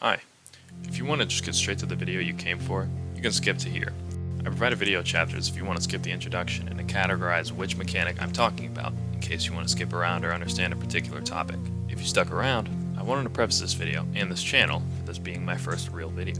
Hi, if you want to just get straight to the video you came for, you can skip to here. I provided video chapters if you want to skip the introduction and to categorize which mechanic I'm talking about, in case you want to skip around or understand a particular topic. If you stuck around, I wanted to preface this video and this channel for this being my first real video.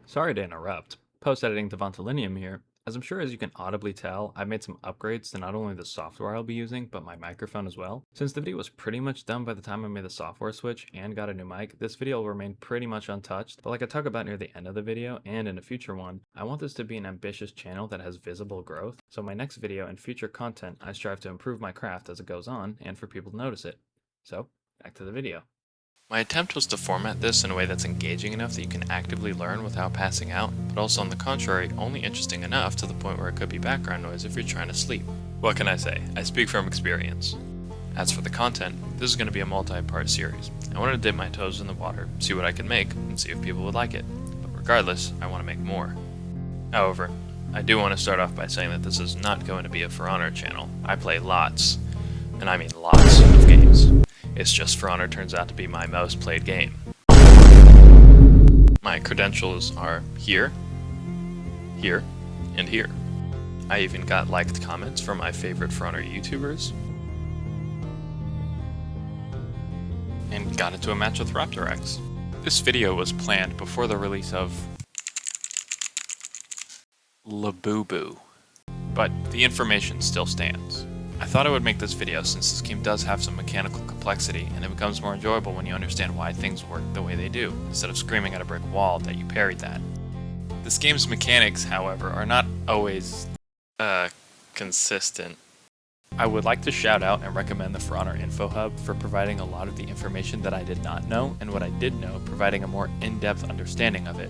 Sorry to interrupt. Post-editing Devontalinium here. As I'm sure as you can audibly tell, I've made some upgrades to not only the software I'll be using, but my microphone as well. Since the video was pretty much done by the time I made the software switch and got a new mic, this video will remain pretty much untouched, but like I talk about near the end of the video and in a future one, I want this to be an ambitious channel that has visible growth, so my next video and future content I strive to improve my craft as it goes on and for people to notice it. So, back to the video. My attempt was to format this in a way that's engaging enough that you can actively learn without passing out, but also on the contrary, only interesting enough to the point where it could be background noise if you're trying to sleep. What can I say? I speak from experience. As for the content, this is going to be a multi-part series. I wanted to dip my toes in the water, see what I could make, and see if people would like it. But regardless, I want to make more. However, I do want to start off by saying that this is not going to be a For Honor channel. I play lots, and I mean lots of games. It's just For Honor turns out to be my most played game. My credentials are here, here, and here. I even got liked comments from my favorite For Honor YouTubers, and got into a match with Raptor X. This video was planned before the release of Labubu, but the information still stands. I thought I would make this video since this game does have some mechanical complexity and it becomes more enjoyable when you understand why things work the way they do, instead of screaming at a brick wall that you parried that. This game's mechanics, however, are not always, consistent. I would like to shout out and recommend the For Honor Info Hub for providing a lot of the information that I did not know, and what I did know, providing a more in-depth understanding of it.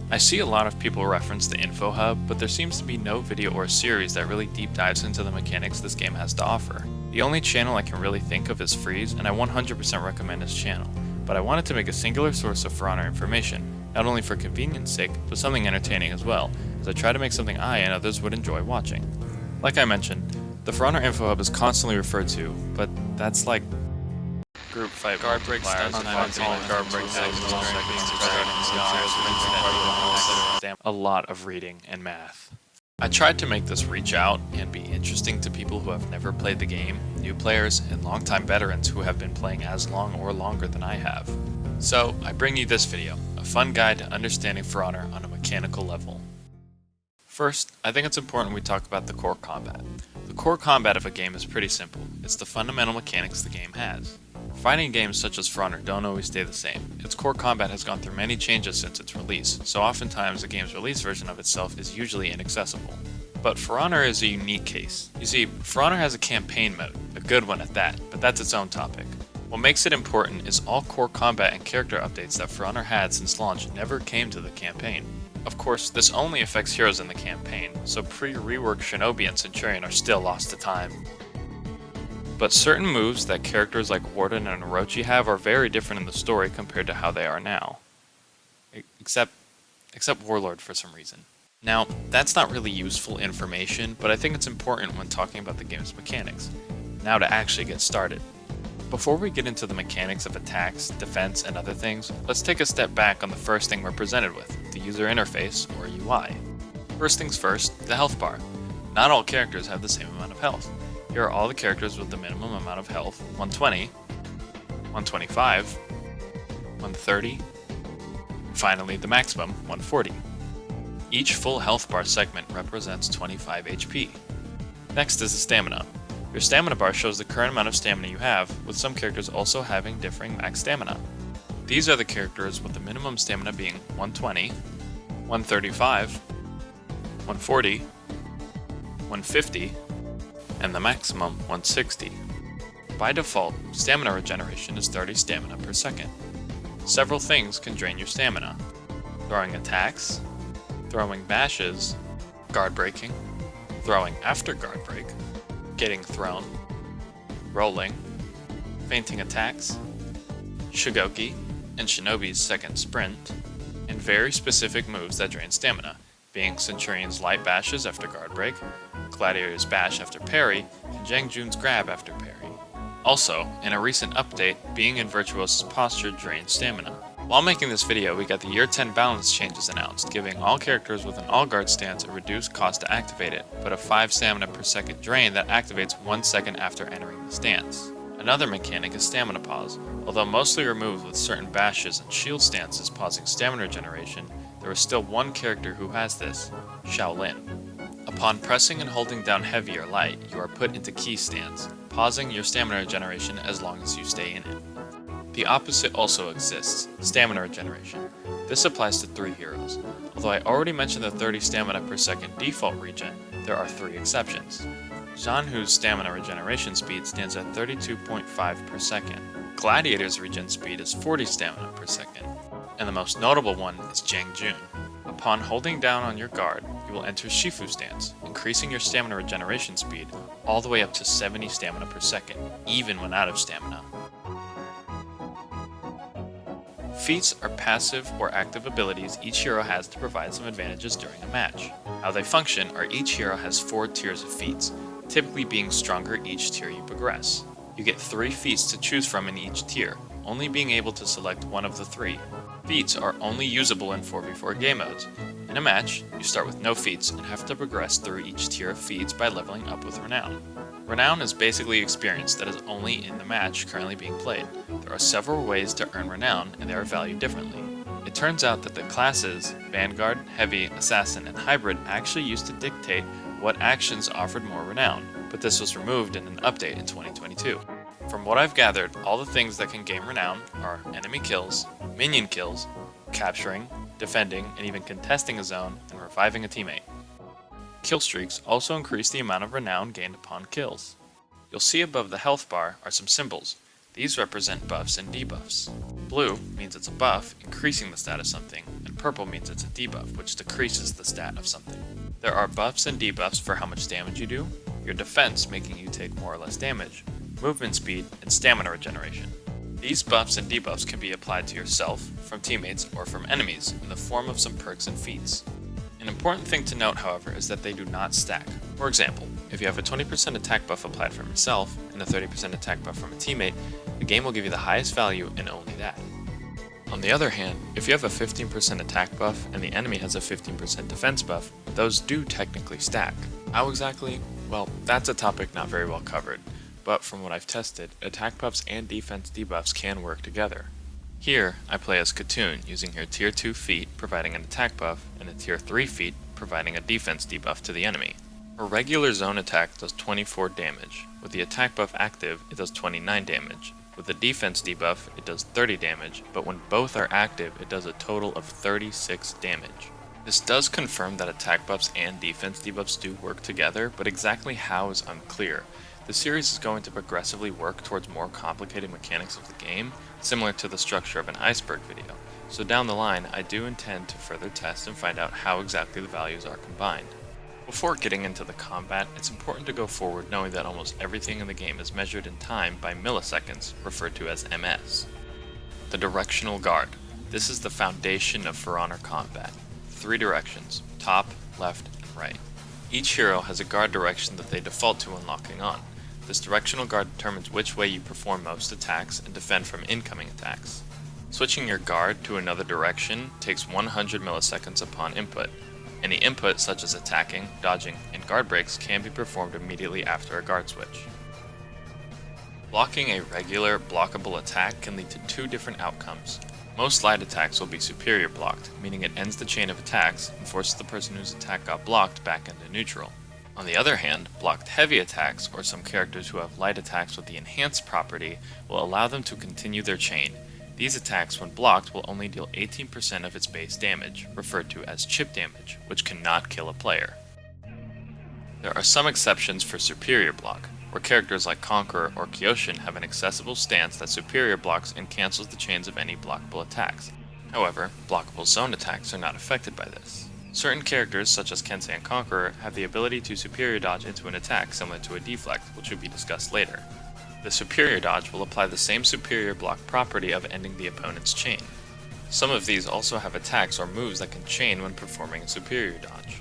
I see a lot of people reference the Info Hub, but there seems to be no video or series that really deep dives into the mechanics this game has to offer. The only channel I can really think of is Freeze, and I 100% recommend his channel, but I wanted to make a singular source of For Honor information, not only for convenience sake, but something entertaining as well, as I try to make something I and others would enjoy watching. Like I mentioned, the For Honor Info Hub is constantly referred to, but that's like group fight, guard breaks, guard breaks, a lot of reading and math. I tried to make this reach out and be interesting to people who have never played the game, new players, and longtime veterans who have been playing as long or longer than I have. So I bring you this video, a fun guide to understanding For Honor on a mechanical level. First, I think it's important we talk about the core combat. The core combat of a game is pretty simple. It's the fundamental mechanics the game has. Fighting games such as For Honor don't always stay the same. Its core combat has gone through many changes since its release, so oftentimes the game's release version of itself is usually inaccessible. But For Honor is a unique case. You see, For Honor has a campaign mode, a good one at that, but that's its own topic. What makes it important is all core combat and character updates that For Honor had since launch never came to the campaign. Of course, this only affects heroes in the campaign, so pre-rework Shinobi and Centurion are still lost to time. But certain moves that characters like Warden and Orochi have are very different in the story compared to how they are now. Except Warlord for some reason. Now, that's not really useful information, but I think it's important when talking about the game's mechanics. Now to actually get started. Before we get into the mechanics of attacks, defense, and other things, let's take a step back on the first thing we're presented with, the user interface, or UI. First things first, the health bar. Not all characters have the same amount of health. Here are all the characters with the minimum amount of health, 120, 125, 130, and finally the maximum, 140. Each full health bar segment represents 25 HP. Next is the stamina. Your stamina bar shows the current amount of stamina you have, with some characters also having differing max stamina. These are the characters with the minimum stamina being 120, 135, 140, 150, and the maximum 160. By default, stamina regeneration is 30 stamina per second. Several things can drain your stamina: throwing attacks, throwing bashes, guard breaking, throwing after guard break, getting thrown, rolling, feinting attacks, Shigoki, and Shinobi's second sprint, and very specific moves that drain stamina, being Centurion's light bashes after guard break, Gladiator's bash after parry, and Zhang Jun's grab after parry. Also, in a recent update, being in Virtuoso's posture drains stamina. While making this video, we got the Year 10 balance changes announced, giving all characters with an all-guard stance a reduced cost to activate it, but a 5 stamina per second drain that activates 1 second after entering the stance. Another mechanic is Stamina Pause. Although mostly removed with certain bashes and shield stances pausing stamina regeneration, there is still one character who has this, Shaolin. Upon pressing and holding down heavy or light, you are put into key stance, pausing your stamina regeneration as long as you stay in it. The opposite also exists, stamina regeneration. This applies to 3 heroes. Although I already mentioned the 30 stamina per second default regen, there are 3 exceptions. Zhanhu's stamina regeneration speed stands at 32.5 per second. Gladiator's regen speed is 40 stamina per second. And the most notable one is Jang Jun. Upon holding down on your guard, you will enter Shifu stance, increasing your stamina regeneration speed all the way up to 70 stamina per second, even when out of stamina. Feats are passive or active abilities each hero has to provide some advantages during a match. How they function are each hero has 4 tiers of feats, typically being stronger each tier you progress. You get 3 feats to choose from in each tier, only being able to select one of the 3. Feats are only usable in 4v4 game modes. In a match, you start with no feats and have to progress through each tier of feats by leveling up with Renown. Renown is basically experience that is only in the match currently being played. There are several ways to earn Renown, and they are valued differently. It turns out that the classes, Vanguard, Heavy, Assassin, and Hybrid actually used to dictate what actions offered more Renown, but this was removed in an update in 2022. From what I've gathered, all the things that can gain Renown are enemy kills, minion kills, capturing, defending, and even contesting a zone, and reviving a teammate. Kill streaks also increase the amount of Renown gained upon kills. You'll see above the health bar are some symbols. These represent buffs and debuffs. Blue means it's a buff, increasing the stat of something, and purple means it's a debuff, which decreases the stat of something. There are buffs and debuffs for how much damage you do, your defense making you take more or less damage, movement speed, and stamina regeneration. These buffs and debuffs can be applied to yourself, from teammates, or from enemies, in the form of some perks and feats. An important thing to note, however, is that they do not stack. For example, if you have a 20% attack buff applied from yourself, and a 30% attack buff from a teammate, the game will give you the highest value and only that. On the other hand, if you have a 15% attack buff and the enemy has a 15% defense buff, those do technically stack. How exactly? Well, that's a topic not very well covered, but from what I've tested, attack buffs and defense debuffs can work together. Here, I play as Katoon, using her tier 2 feat providing an attack buff, and a tier 3 feat providing a defense debuff to the enemy. Her regular zone attack does 24 damage. With the attack buff active, it does 29 damage. With the defense debuff, it does 30 damage, but when both are active, it does a total of 36 damage. This does confirm that attack buffs and defense debuffs do work together, but exactly how is unclear. The series is going to progressively work towards more complicated mechanics of the game, similar to the structure of an iceberg video, so down the line I do intend to further test and find out how exactly the values are combined. Before getting into the combat, it's important to go forward knowing that almost everything in the game is measured in time by milliseconds, referred to as ms. The Directional Guard. This is the foundation of For Honor combat. 3 directions, top, left, and right. Each hero has a guard direction that they default to when locking on. This Directional Guard determines which way you perform most attacks and defend from incoming attacks. Switching your guard to another direction takes 100 milliseconds upon input. Any input, such as attacking, dodging, and guard breaks, can be performed immediately after a guard switch. Blocking a regular, blockable attack can lead to 2 different outcomes. Most light attacks will be superior blocked, meaning it ends the chain of attacks and forces the person whose attack got blocked back into neutral. On the other hand, blocked heavy attacks, or some characters who have light attacks with the enhanced property, will allow them to continue their chain. These attacks, when blocked, will only deal 18% of its base damage, referred to as chip damage, which cannot kill a player. There are some exceptions for superior block, where characters like Conqueror or Kyoshin have an accessible stance that superior blocks and cancels the chains of any blockable attacks. However, blockable zone attacks are not affected by this. Certain characters, such as Kensei and Conqueror, have the ability to superior dodge into an attack similar to a deflect, which will be discussed later. The superior dodge will apply the same superior block property of ending the opponent's chain. Some of these also have attacks or moves that can chain when performing a superior dodge.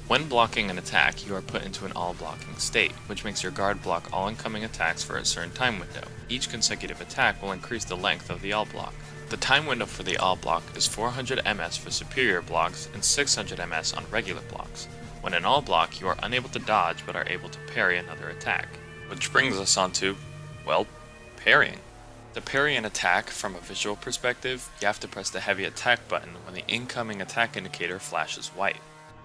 When blocking an attack, you are put into an all-blocking state, which makes your guard block all incoming attacks for a certain time window. Each consecutive attack will increase the length of the all block. The time window for the all block is 400 ms for superior blocks and 600 ms on regular blocks. When in all block, you are unable to dodge but are able to parry another attack. Which brings us on to, well, parrying. To parry an attack from a visual perspective, you have to press the heavy attack button when the incoming attack indicator flashes white.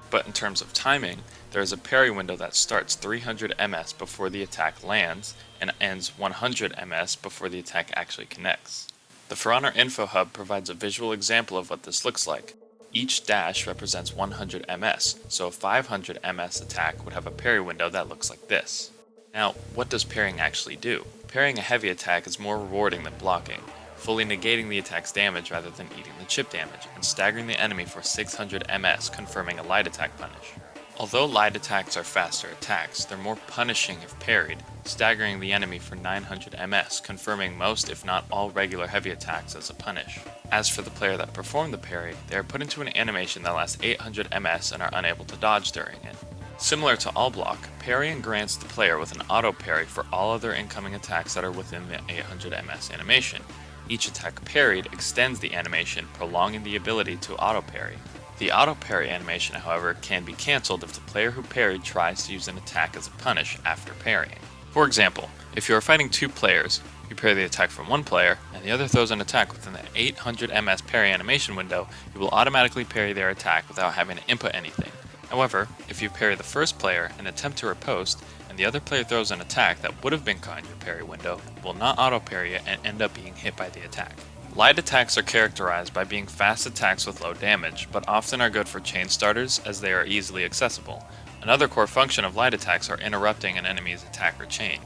But in terms of timing, there is a parry window that starts 300 ms before the attack lands and ends 100 ms before the attack actually connects. The For Honor Info Hub provides a visual example of what this looks like. Each dash represents 100 ms, so a 500 ms attack would have a parry window that looks like this. Now, what does parrying actually do? Parrying a heavy attack is more rewarding than blocking, fully negating the attack's damage rather than eating the chip damage, and staggering the enemy for 600 ms, confirming a light attack punish. Although light attacks are faster attacks, they're more punishing if parried, staggering the enemy for 900 ms, confirming most if not all regular heavy attacks as a punish. As for the player that performed the parry, they are put into an animation that lasts 800 ms and are unable to dodge during it. Similar to all block, parrying grants the player with an auto parry for all other incoming attacks that are within the 800 ms animation. Each attack parried extends the animation, prolonging the ability to auto parry. The auto parry animation, however, can be cancelled if the player who parried tries to use an attack as a punish after parrying. For example, if you are fighting two players, you parry the attack from one player, and the other throws an attack within the 800 ms parry animation window, you will automatically parry their attack without having to input anything. However, if you parry the first player and attempt to riposte, and the other player throws an attack that would have been caught in your parry window, you will not auto parry it and end up being hit by the attack. Light attacks are characterized by being fast attacks with low damage, but often are good for chain starters as they are easily accessible. Another core function of light attacks are interrupting an enemy's attack or chain.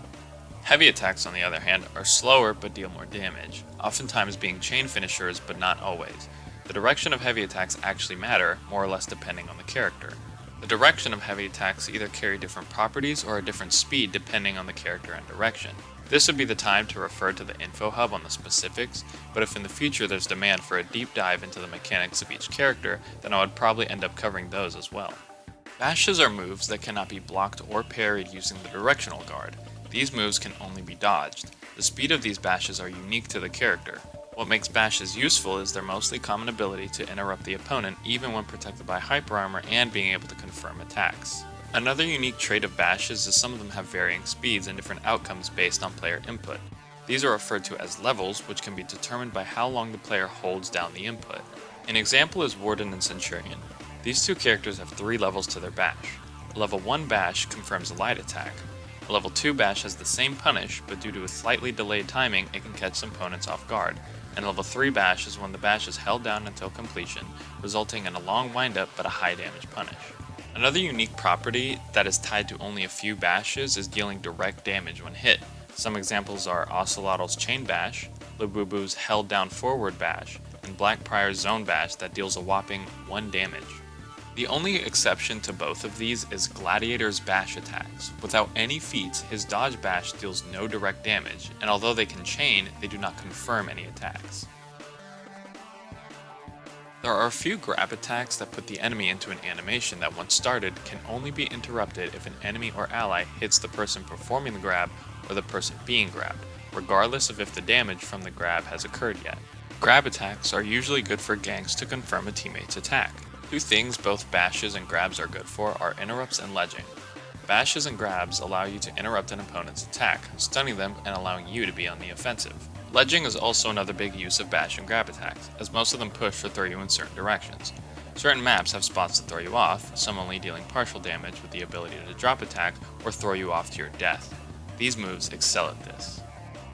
Heavy attacks, on the other hand, are slower but deal more damage, oftentimes being chain finishers but not always. The direction of heavy attacks actually matter, more or less depending on the character. The direction of heavy attacks either carry different properties or a different speed depending on the character and direction. This would be the time to refer to the info hub on the specifics, but if in the future there's demand for a deep dive into the mechanics of each character, then I would probably end up covering those as well. Bashes are moves that cannot be blocked or parried using the Directional Guard. These moves can only be dodged. The speed of these bashes are unique to the character. What makes bashes useful is their mostly common ability to interrupt the opponent even when protected by hyper armor and being able to confirm attacks. Another unique trait of bashes is some of them have varying speeds and different outcomes based on player input. These are referred to as levels, which can be determined by how long the player holds down the input. An example is Warden and Centurion. These two characters have 3 levels to their bash. A level 1 bash confirms a light attack. A level 2 bash has the same punish, but due to a slightly delayed timing, it can catch some opponents off guard. And level 3 bash is when the bash is held down until completion, resulting in a long windup but a high damage punish. Another unique property that is tied to only a few bashes is dealing direct damage when hit. Some examples are Ocelotl's Chain Bash, Labubu's Held Down Forward Bash, and Blackprior's Zone Bash that deals a whopping 1 damage. The only exception to both of these is Gladiator's bash attacks. Without any feats, his dodge bash deals no direct damage, and although they can chain, they do not confirm any attacks. There are a few grab attacks that put the enemy into an animation that once started can only be interrupted if an enemy or ally hits the person performing the grab or the person being grabbed, regardless of if the damage from the grab has occurred yet. Grab attacks are usually good for ganks to confirm a teammate's attack. 2 things both bashes and grabs are good for are interrupts and ledging. Bashes and grabs allow you to interrupt an opponent's attack, stunning them and allowing you to be on the offensive. Ledging is also another big use of bash and grab attacks, as most of them push or throw you in certain directions. Certain maps have spots to throw you off, some only dealing partial damage with the ability to drop attack or throw you off to your death. These moves excel at this.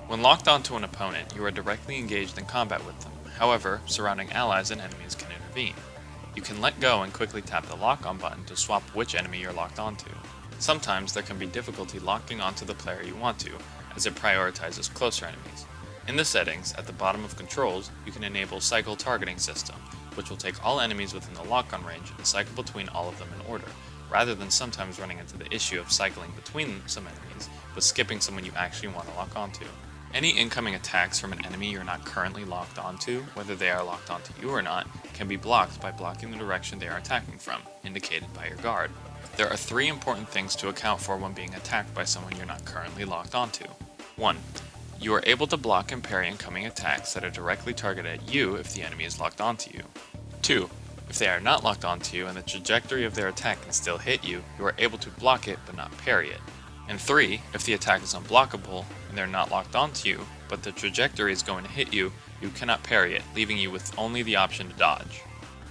When locked onto an opponent, you are directly engaged in combat with them. However, surrounding allies and enemies can intervene. You can let go and quickly tap the lock on button to swap which enemy you're locked onto. Sometimes there can be difficulty locking onto the player you want to, as it prioritizes closer enemies. In the settings, at the bottom of controls, you can enable Cycle Targeting System, which will take all enemies within the lock-on range and cycle between all of them in order, rather than sometimes running into the issue of cycling between some enemies, but skipping someone you actually want to lock onto. Any incoming attacks from an enemy you're not currently locked onto, whether they are locked onto you or not, can be blocked by blocking the direction they are attacking from, indicated by your guard. There are 3 important things to account for when being attacked by someone you're not currently locked onto. 1. You are able to block and parry incoming attacks that are directly targeted at you if the enemy is locked onto you. 2. If they are not locked onto you and the trajectory of their attack can still hit you, you are able to block it but not parry it. And 3. If the attack is unblockable and they're not locked onto you, but the trajectory is going to hit you, you cannot parry it, leaving you with only the option to dodge.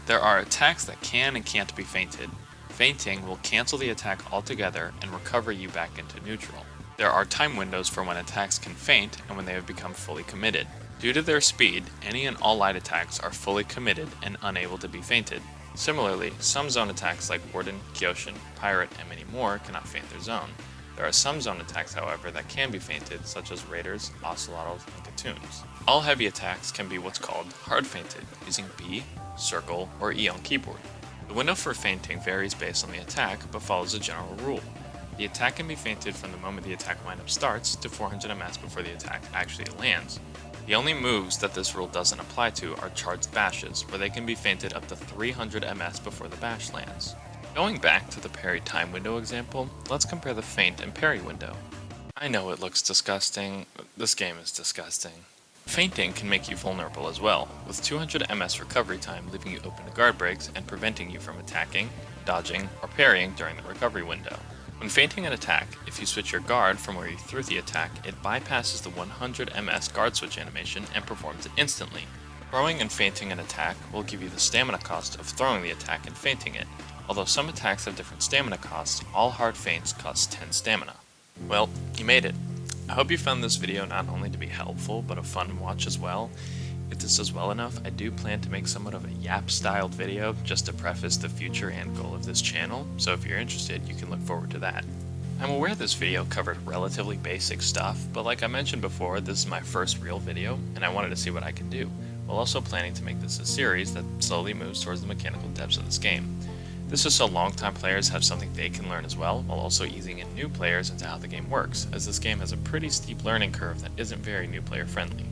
There are attacks that can and can't be feinted. Feinting will cancel the attack altogether and recover you back into neutral. There are time windows for when attacks can feint and when they have become fully committed. Due to their speed, any and all light attacks are fully committed and unable to be feinted. Similarly, some zone attacks like Warden, Kyoshin, Pirate, and many more cannot feint their zone. There are some zone attacks, however, that can be feinted, such as Raiders, Ocelotls, and Katoons. All heavy attacks can be what's called hard feinted, using B, circle, or E on keyboard. The window for feinting varies based on the attack, but follows a general rule. The attack can be feinted from the moment the attack lineup starts to 400 MS before the attack actually lands. The only moves that this rule doesn't apply to are charged bashes, where they can be feinted up to 300 MS before the bash lands. Going back to the parry time window example, let's compare the feint and parry window. I know it looks disgusting, but this game is disgusting. Feinting can make you vulnerable as well, with 200 MS recovery time leaving you open to guard breaks and preventing you from attacking, dodging, or parrying during the recovery window. When feinting an attack, if you switch your guard from where you threw the attack, it bypasses the 100 MS guard switch animation and performs it instantly. Throwing and feinting an attack will give you the stamina cost of throwing the attack and feinting it. Although some attacks have different stamina costs, all hard feints cost 10 stamina. Well, you made it. I hope you found this video not only to be helpful, but a fun watch as well. If this does well enough, I do plan to make somewhat of a yap-styled video just to preface the future and goal of this channel, so if you're interested, you can look forward to that. I'm aware this video covered relatively basic stuff, but like I mentioned before, this is my first real video, and I wanted to see what I could do, while also planning to make this a series that slowly moves towards the mechanical depths of this game. This is so long-time players have something they can learn as well, while also easing in new players into how the game works, as this game has a pretty steep learning curve that isn't very new player friendly.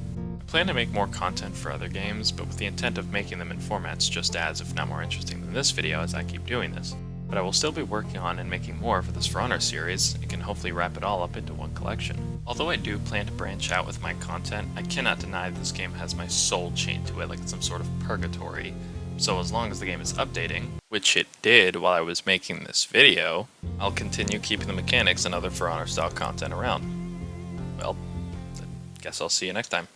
I plan to make more content for other games, but with the intent of making them in formats just as, if not more interesting than this video as I keep doing this. But I will still be working on and making more for this For Honor series, and can hopefully wrap it all up into one collection. Although I do plan to branch out with my content, I cannot deny this game has my soul chained to it like it's some sort of purgatory. So as long as the game is updating, which it did while I was making this video, I'll continue keeping the mechanics and other For Honor style content around. Well, I guess I'll see you next time.